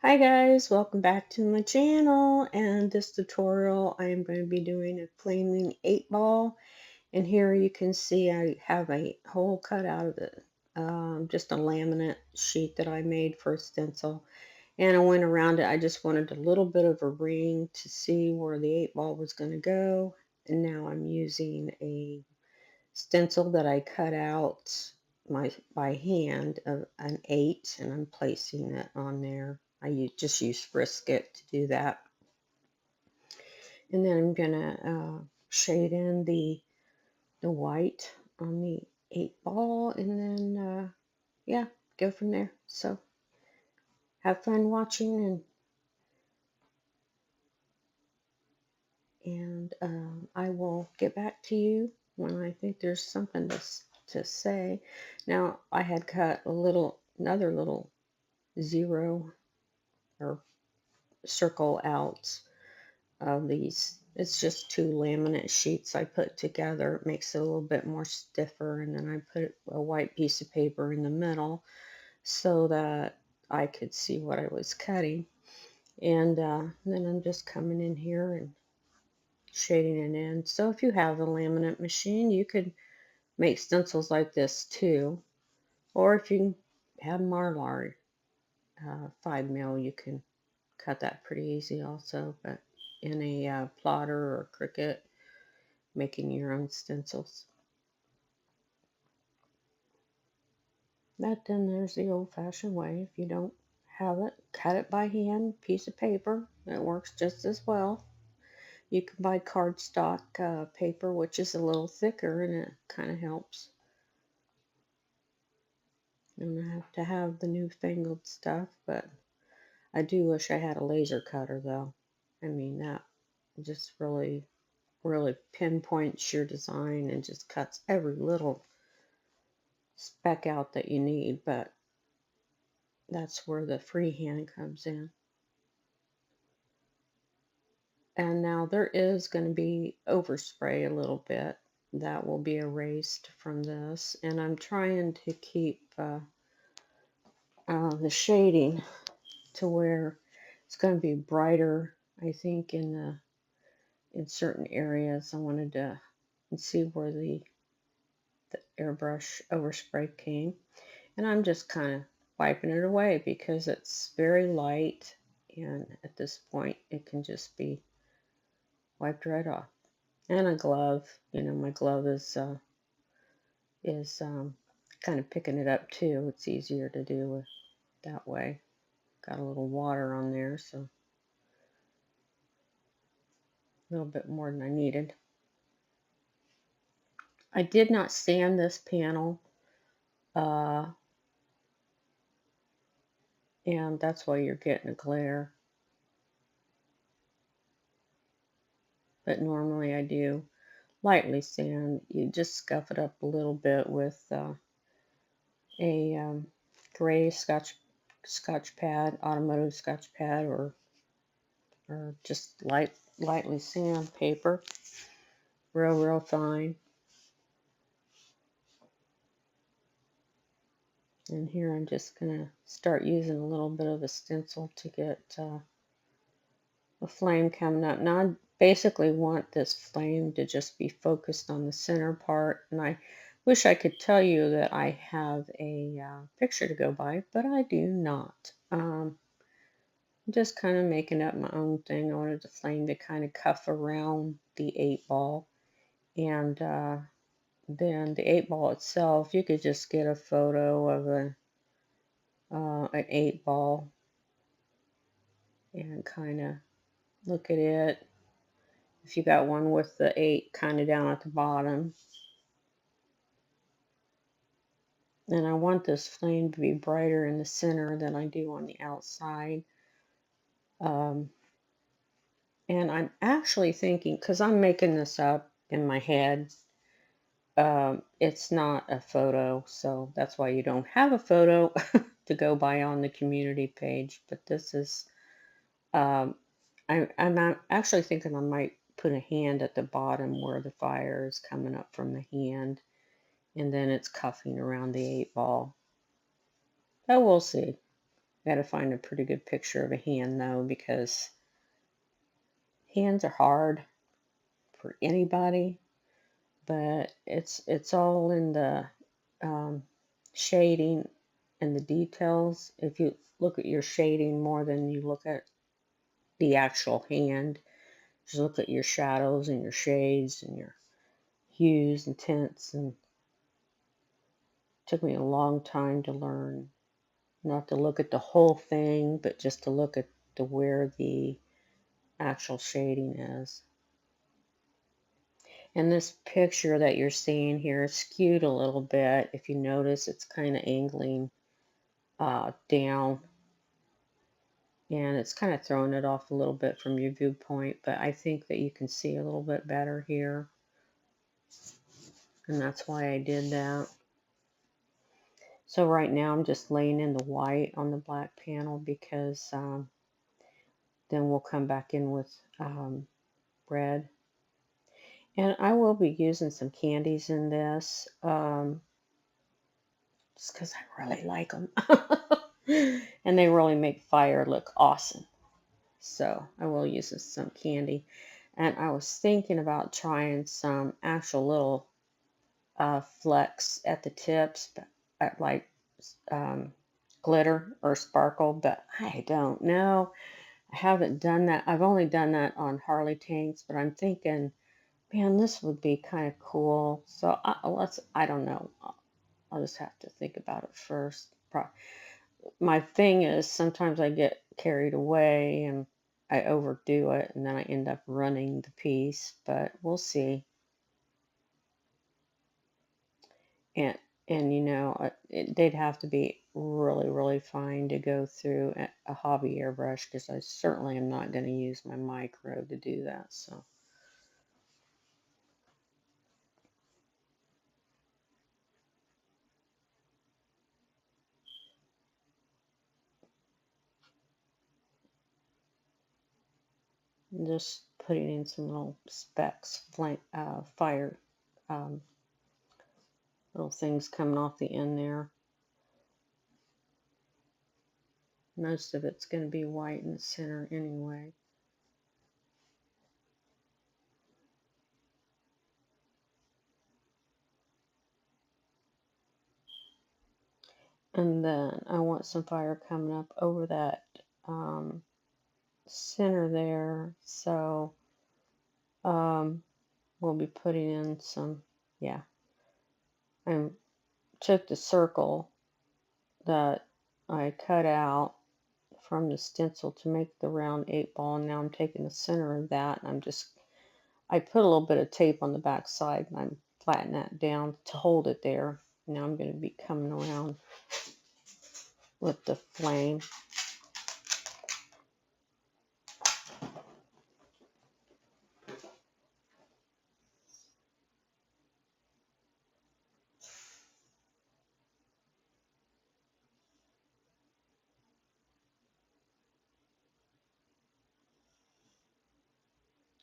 Hi guys, welcome back to my channel. And this tutorial I am going to be doing a flaming 8 ball, and here you can see I have a hole cut out of it, just a laminate sheet that I made for a stencil, and I went around it. I just wanted a little bit of a ring to see where the 8 ball was going to go, and now I'm using a stencil that I cut out by hand of an 8, and I'm placing it on there. Just use Frisket to do that. And then I'm gonna shade in the white on the 8 ball, and then yeah, go from there. So have fun watching, and I will get back to you when I think there's something to say. Now I had cut another little 0 or circle out of these. It's just 2 laminate sheets I put together. It makes it a little bit more stiffer, and then I put a white piece of paper in the middle so that I could see what I was cutting. And then I'm just coming in here and shading it in. So if you have a laminate machine, you could make stencils like this too. Or if you have Marlar 5 mil, you can cut that pretty easy also. But in a plotter or Cricut, making your own stencils. But then there's the old-fashioned way. If you don't have it, cut it by hand, piece of paper. It works just as well. You can buy cardstock paper, which is a little thicker, and it kind of helps. You don't have to have the newfangled stuff, but I do wish I had a laser cutter, though. I mean, that just really pinpoints your design and just cuts every little speck out that you need, but that's where the freehand comes in. And now there is going to be overspray a little bit that will be erased from this, and I'm trying to keep the shading to where it's going to be brighter. I think in certain areas I wanted to see where the airbrush overspray came, and I'm just kind of wiping it away because it's very light, and at this point it can just be wiped right off. And a glove, my glove is kind of picking it up too. It's easier to do with that way. Got a little water on there, so a little bit more than I needed. I did not sand this panel, and that's why you're getting a glare. But normally I do lightly sand. You just scuff it up a little bit with a gray scotch pad, automotive scotch pad, or just lightly sandpaper, real fine. And here I'm just gonna start using a little bit of a stencil to get a flame coming up. Now I basically want this flame to just be focused on the center part, and I wish I could tell you that I have a picture to go by, but I do not. I'm just kind of making up my own thing. I wanted the flame to kind of cuff around the 8 ball, and then the 8 ball itself, you could just get a photo of an 8 ball and kind of look at it. If you got one with the 8 kind of down at the bottom. And I want this flame to be brighter in the center than I do on the outside. Um, and I'm actually thinking, because I'm making this up in my head, it's not a photo, so that's why you don't have a photo to go by on the community page. But this is, I'm actually thinking I might put a hand at the bottom where the fire is coming up from the hand, and then it's cuffing around the 8 ball. But we'll see. Got to find a pretty good picture of a hand though, because hands are hard for anybody, but it's all in the um, shading and the details. If you look at your shading more than you look at the actual hand, just look at your shadows and your shades and your hues and tints. And it took me a long time to learn not to look at the whole thing, but just to look at where the actual shading is. And this picture that you're seeing here is skewed a little bit. If you notice, it's kind of angling down, and it's kind of throwing it off a little bit from your viewpoint, but I think that you can see a little bit better here, and that's why I did that. So right now I'm just laying in the white on the black panel, because then we'll come back in with red. And I will be using some candies in this, just because I really like them. And they really make fire look awesome. So I will use some candy. And I was thinking about trying some actual little flecks at the tips, but like glitter or sparkle, but I don't know. I haven't done that. I've only done that on Harley tanks, but I'm thinking, man, this would be kind of cool. So I don't know. I'll just have to think about it first. My thing is sometimes I get carried away and I overdo it, and then I end up running the piece, but we'll see. And they'd have to be really, really fine to go through a hobby airbrush, because I certainly am not going to use my micro to do that. So I'm just putting in some little specks, fire, um, little things coming off the end there. Most of it's going to be white in the center anyway. And then I want some fire coming up over that center there. So we'll be putting in some, yeah. I took the circle that I cut out from the stencil to make the round 8 ball, and now I'm taking the center of that, and I put a little bit of tape on the back side, and I'm flattening that down to hold it there. Now I'm going to be coming around with the flame.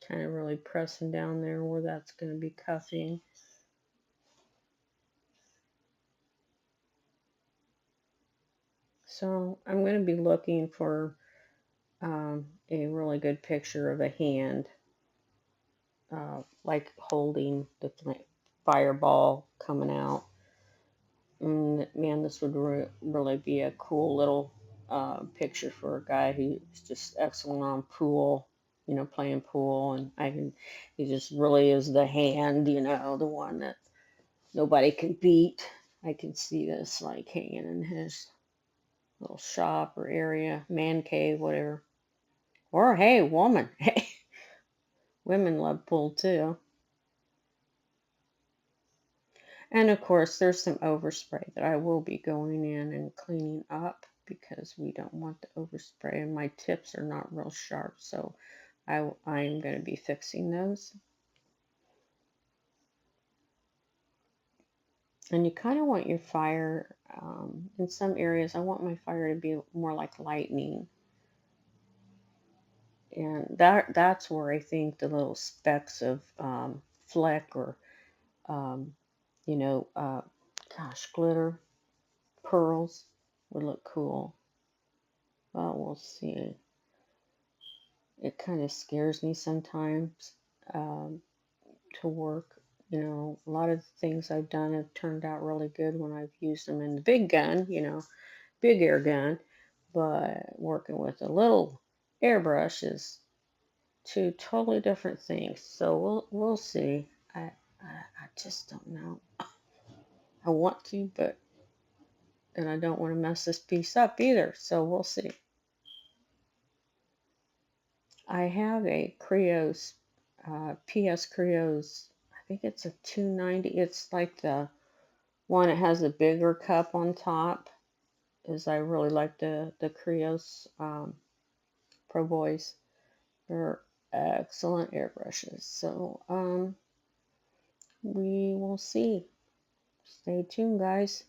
Kind of really pressing down there where that's going to be cuffing. So I'm going to be looking for a really good picture of a hand, like holding the fireball coming out. And man, this would really be a cool little picture for a guy who's just excellent on pool, playing pool. And he just really is the hand, the one that nobody can beat. I can see this like hanging in his little shop or area, man cave, whatever. Or hey, woman, hey, women love pool too. And of course, there's some overspray that I will be going in and cleaning up, because we don't want the overspray, and my tips are not real sharp, so I'm going to be fixing those. And you kind of want your fire, in some areas, I want my fire to be more like lightning. And that's where I think the little specks of fleck or, um, you know, uh, gosh, glitter, pearls would look cool. but we'll see. It kind of scares me sometimes um, to work. You know, a lot of the things I've done have turned out really good when I've used them in the big gun, you know, big air gun. But working with a little airbrush is two totally different things. So we'll see. I just don't know. I want to, but and I don't want to mess this piece up either. So we'll see. I have a Creos, PS Creos. I think it's a 290. It's like the one that has a bigger cup on top. Is I really like the Creos Pro Boys. They're excellent airbrushes. So we will see. Stay tuned, guys.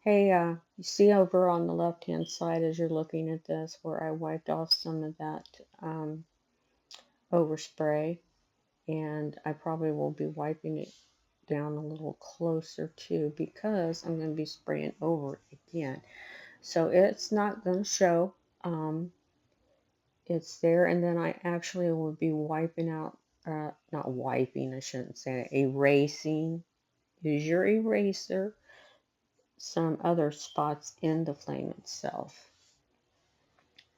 Hey, you see over on the left-hand side as you're looking at this where I wiped off some of that overspray, and I probably will be wiping it down a little closer too because I'm going to be spraying over it again. So it's not going to show. It's there, and then I actually will be wiping out, not wiping, I shouldn't say, erasing. Use your eraser some other spots in the flame itself.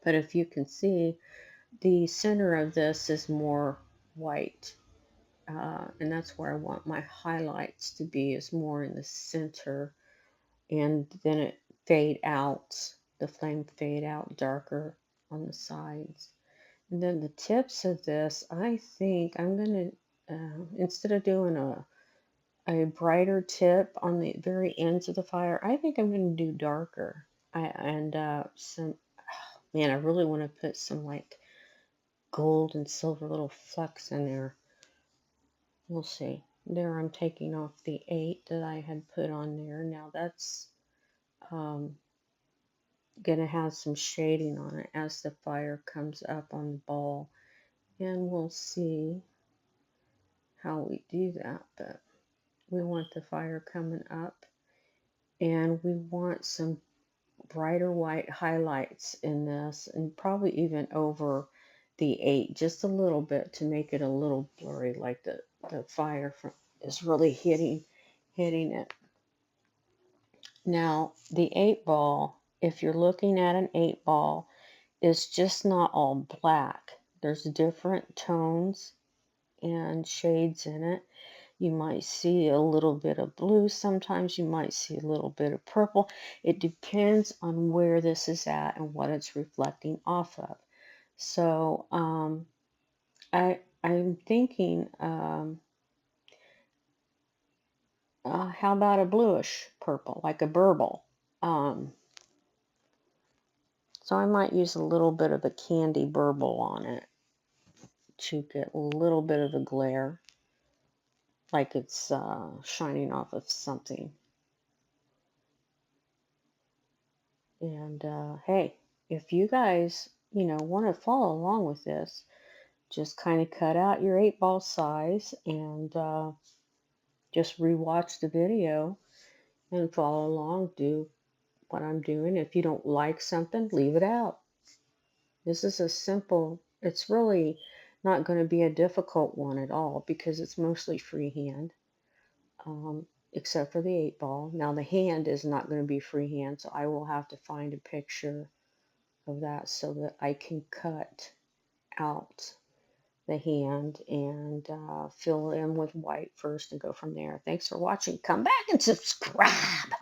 But if you can see, the center of this is more white. And that's where I want my highlights to be, is more in the center. And then it fade out, the flame fade out darker on the sides. And then the tips of this, I think I'm going to, instead of doing a brighter tip on the very ends of the fire, I think I'm going to do darker. And some, man, I really want to put some like gold and silver little flecks in there. We'll see. There I'm taking off the 8 that I had put on there. Now that's um, going to have some shading on it as the fire comes up on the ball. And we'll see how we do that. But we want the fire coming up. And we want some brighter white highlights in this, and probably even over the 8 just a little bit to make it a little blurry, like the fire is really hitting it. Now the 8 ball, if you're looking at an 8 ball, is just not all black. There's different tones and shades in it. You might see a little bit of blue. Sometimes you might see a little bit of purple. It depends on where this is at and what it's reflecting off of. So I'm thinking, how about a bluish purple, like a burble? Um, so I might use a little bit of a candy burble on it to get a little bit of a glare, like it's shining off of something. And hey, if you guys, want to follow along with this, just kind of cut out your 8 ball size and just rewatch the video and follow along. Do what I'm doing. If you don't like something, leave it out. This is a simple, it's really not going to be a difficult one at all because it's mostly freehand, except for the 8 ball. Now the hand is not going to be freehand, so I will have to find a picture of that so that I can cut out the hand and fill in with white first and go from there. Thanks for watching. Come back and subscribe.